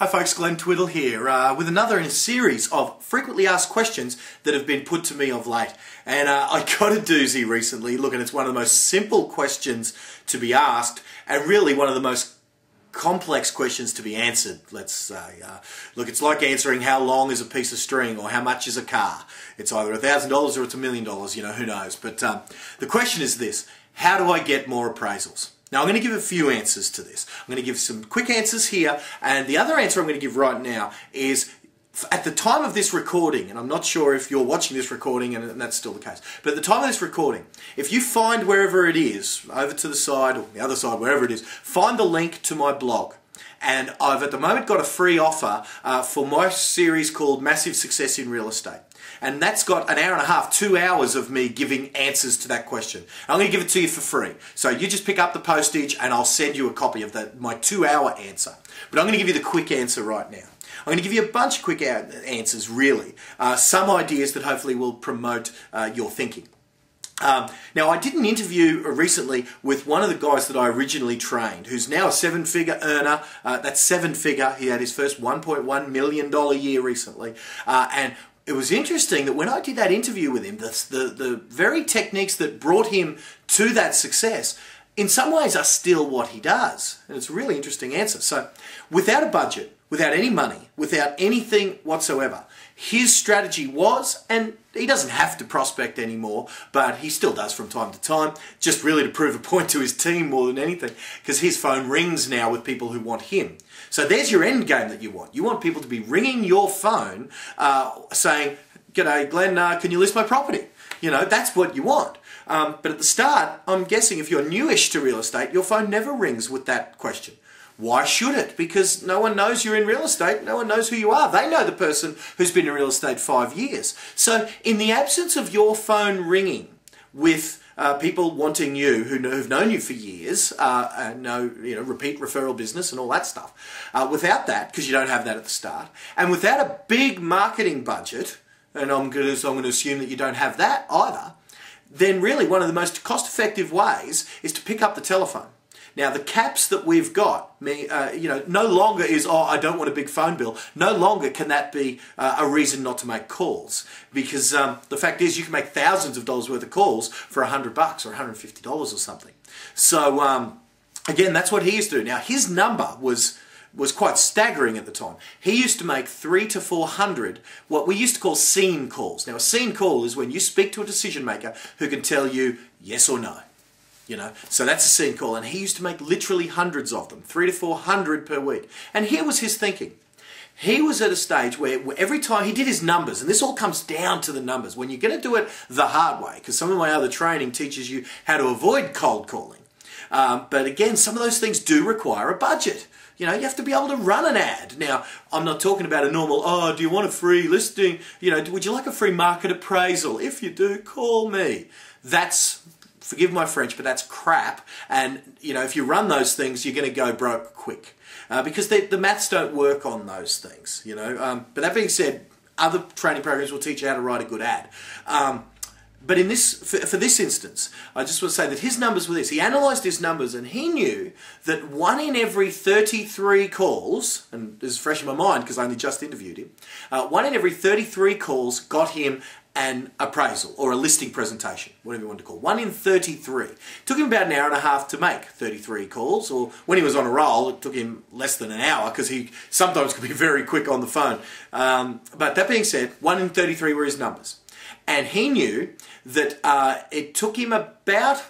Hi folks, Glenn Twiddle here with another in a series of frequently asked questions that have been put to me of late. And I got a doozy recently. Look, and it's one of the most simple questions to be asked and really one of the most complex questions to be answered, let's say. Look, it's like answering how long is a piece of string or how much is a car. It's either $1,000 or it's $1 million, you know, who knows. But the question is this: how do I get more appraisals? Now, I'm going to give a few answers to this. I'm going to give some quick answers here, and the other answer I'm going to give right now is, at the time of this recording, and I'm not sure if you're watching this recording and that's still the case, but at the time of this recording, if you find wherever it is, over to the side or the other side, wherever it is, find the link to my blog. And I've at the moment got a free offer for my series called Massive Success in Real Estate. And that's got an hour and a half, 2 hours of me giving answers to that question. I'm going to give it to you for free. So you just pick up the postage and I'll send you a copy of my 2-hour answer. But I'm going to give you the quick answer right now. I'm going to give you a bunch of quick answers, really. Some ideas that hopefully will promote your thinking. Now, I did an interview recently with one of the guys that I originally trained, who's now a 7-figure earner. That's 7-figure. He had his first $1.1 million year recently. And it was interesting that when I did that interview with him, the very techniques that brought him to that success, in some ways are still what he does. And it's a really interesting answer. So, without a budget, without any money, without anything whatsoever, his strategy was, and he doesn't have to prospect anymore, but he still does from time to time, just really to prove a point to his team more than anything, because his phone rings now with people who want him. So there's your end game that you want. You want people to be ringing your phone saying, "G'day Glenn, can you list my property?" You know, that's what you want. But at the start, I'm guessing if you're newish to real estate, your phone never rings with that question. Why should it? Because no one knows you're in real estate. No one knows who you are. They know the person who's been in real estate 5 years. So in the absence of your phone ringing with people wanting you who've known you for years, know, repeat referral business and all that stuff, without that, because you don't have that at the start, and without a big marketing budget, and I'm going to assume that you don't have that either, then really one of the most cost-effective ways is to pick up the telephone. Now, the caps that we've got, no longer is, oh, I don't want a big phone bill. No longer can that be a reason not to make calls. Because the fact is, you can make thousands of dollars worth of calls for $100 or $150 or something. So, again, that's what he used to do. Now, his number was quite staggering at the time. He used to make 300 to 400 what we used to call scene calls. Now, a scene call is when you speak to a decision maker who can tell you yes or no. So that's a scene call, and he used to make literally hundreds of them, 300 to 400 per week. And here was his thinking. He was at a stage where every time he did his numbers, and this all comes down to the numbers, when you're going to do it the hard way, because some of my other training teaches you how to avoid cold calling. But again, some of those things do require a budget. You have to be able to run an ad. Now, I'm not talking about a normal, oh, do you want a free listing? Would you like a free market appraisal? If you do, call me. That's, forgive my French, but that's crap. And, if you run those things, you're going to go broke quick. Because the maths don't work on those things, But that being said, other training programs will teach you how to write a good ad. But in this, for this instance, I just want to say that his numbers were this. He analysed his numbers and he knew that 1 in every 33 calls, and this is fresh in my mind because I only just interviewed him, 1 in every 33 calls got him an appraisal or a listing presentation, whatever you want to call it. 1 in 33. It took him about an hour and a half to make 33 calls, or when he was on a roll, it took him less than an hour because he sometimes could be very quick on the phone. But that being said, 1 in 33 were his numbers. And he knew that it took him about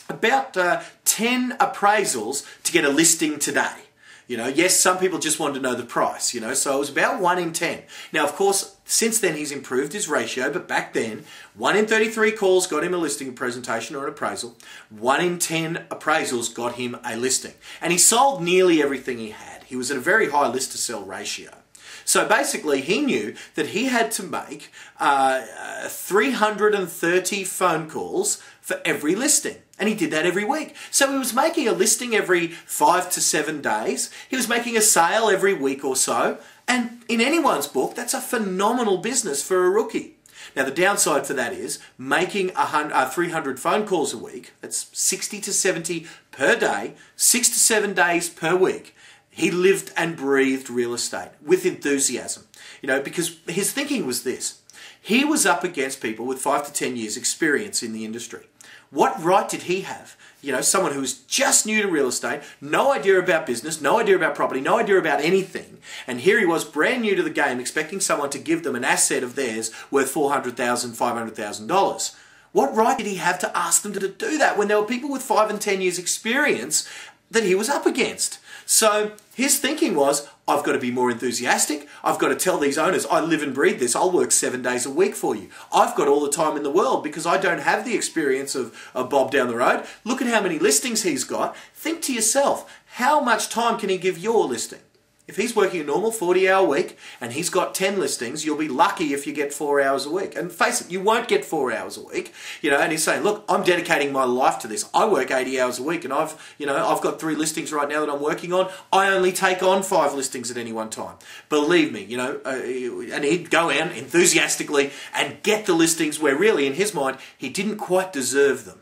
10 appraisals to get a listing today. Yes, some people just wanted to know the price, so it was about 1 in 10. Now, of course, since then he's improved his ratio, but back then, 1 in 33 calls got him a listing presentation or an appraisal. 1 in 10 appraisals got him a listing. And he sold nearly everything he had. He was at a very high list-to-sell ratio. So basically, he knew that he had to make 330 phone calls for every listing. And he did that every week. So he was making a listing every 5 to 7 days. He was making a sale every week or so. And in anyone's book, that's a phenomenal business for a rookie. Now, the downside for that is making 300 phone calls a week. That's 60 to 70 per day, 6 to 7 days per week. He lived and breathed real estate with enthusiasm, because his thinking was this. He was up against people with 5 to 10 years experience in the industry. What right did he have? Someone who was just new to real estate, no idea about business, no idea about property, no idea about anything. And here he was brand new to the game, expecting someone to give them an asset of theirs worth $400,000, $500,000. What right did he have to ask them to do that when there were people with 5 and 10 years experience that he was up against? So his thinking was, I've got to be more enthusiastic. I've got to tell these owners, I live and breathe this. I'll work 7 days a week for you. I've got all the time in the world because I don't have the experience of Bob down the road. Look at how many listings he's got. Think to yourself, how much time can he give your listing? If he's working a normal 40-hour week and he's got 10 listings, you'll be lucky if you get 4 hours a week. And face it, you won't get 4 hours a week. And he's saying, look, I'm dedicating my life to this. I work 80 hours a week and I've got 3 listings right now that I'm working on. I only take on 5 listings at any one time. Believe me, and he'd go out enthusiastically and get the listings where really in his mind, he didn't quite deserve them.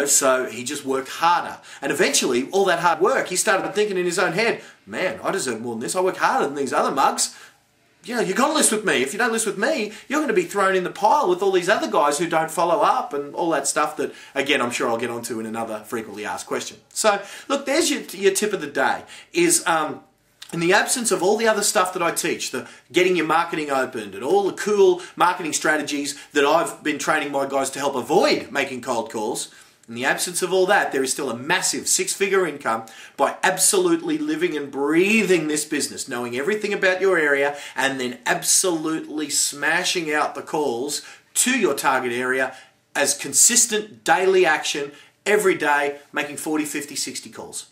So he just worked harder. And eventually, all that hard work, he started thinking in his own head, man, I deserve more than this. I work harder than these other mugs. You've got to list with me. If you don't list with me, you're going to be thrown in the pile with all these other guys who don't follow up and all that stuff that, again, I'm sure I'll get onto in another frequently asked question. So, look, there's your tip of the day, is in the absence of all the other stuff that I teach, the getting your marketing opened and all the cool marketing strategies that I've been training my guys to help avoid making cold calls, in the absence of all that, there is still a massive 6-figure income by absolutely living and breathing this business, knowing everything about your area, and then absolutely smashing out the calls to your target area as consistent daily action every day, making 40, 50, 60 calls.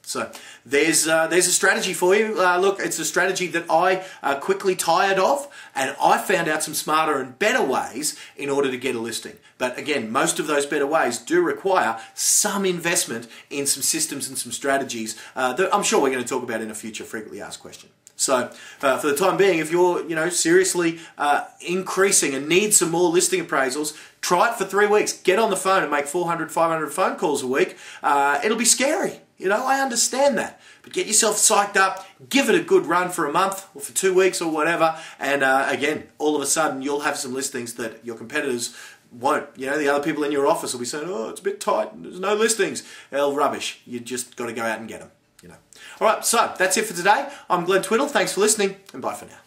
So there's a strategy for you. Look, it's a strategy that I quickly tired of, and I found out some smarter and better ways in order to get a listing. But again, most of those better ways do require some investment in some systems and some strategies that I'm sure we're going to talk about in a future frequently asked question. So for the time being, if you're seriously increasing and need some more listing appraisals, try it for 3 weeks. Get on the phone and make 400, 500 phone calls a week. It'll be scary. I understand that. But get yourself psyched up, give it a good run for a month or for 2 weeks or whatever, and again, all of a sudden you'll have some listings that your competitors won't. The other people in your office will be saying, oh, it's a bit tight, there's no listings. Well, rubbish. You just got to go out and get them. All right, so that's it for today. I'm Glenn Twiddle. Thanks for listening, and bye for now.